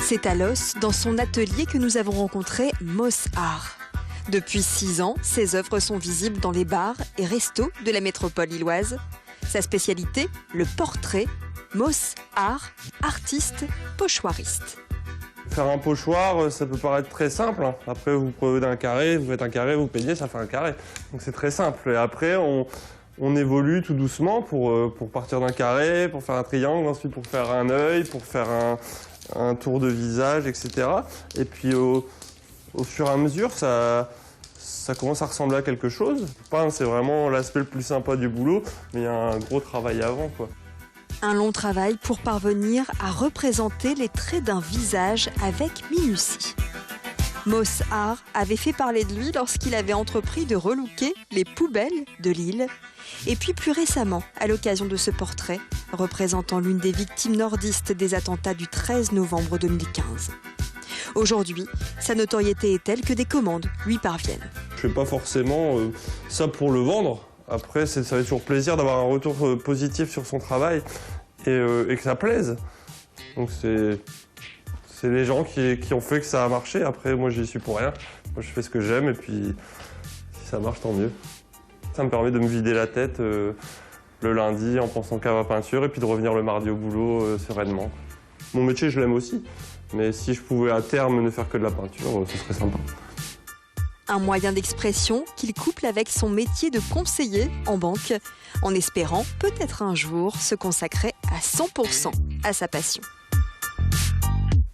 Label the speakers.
Speaker 1: C'est à Los, dans son atelier, que nous avons rencontré Moss Art. Depuis 6 ans, ses œuvres sont visibles dans les bars et restos de la métropole lilloise. Sa spécialité, le portrait. Moss Art, artiste, pochoiriste.
Speaker 2: Faire un pochoir, ça peut paraître très simple. Après, vous prenez un carré, vous faites un carré, vous peignez, ça fait un carré. Donc c'est très simple. Et après, on évolue tout doucement pour partir d'un carré, pour faire un triangle, ensuite pour faire un œil, pour faire un tour de visage, etc. Et puis au fur et à mesure, ça commence à ressembler à quelque chose. Le peindre, c'est vraiment l'aspect le plus sympa du boulot, mais il y a un gros travail avant, quoi.
Speaker 1: Un long travail pour parvenir à représenter les traits d'un visage avec minutie. Moss Art avait fait parler de lui lorsqu'il avait entrepris de relooker les poubelles de Lille. Et puis plus récemment, à l'occasion de ce portrait, représentant l'une des victimes nordistes des attentats du 13 novembre 2015. Aujourd'hui, sa notoriété est telle que des commandes lui parviennent.
Speaker 2: Je fais pas forcément ça pour le vendre. Après, ça fait toujours plaisir d'avoir un retour positif sur son travail et que ça plaise. Donc c'est les gens qui ont fait que ça a marché. Après, moi, j'y suis pour rien. Moi, je fais ce que j'aime et puis si ça marche, tant mieux. Ça me permet de me vider la tête le lundi en pensant qu'à ma peinture et puis de revenir le mardi au boulot sereinement. Mon métier, je l'aime aussi. Mais si je pouvais à terme ne faire que de la peinture, ce serait sympa.
Speaker 1: Un moyen d'expression qu'il couple avec son métier de conseiller en banque, en espérant peut-être un jour se consacrer à 100% à sa passion.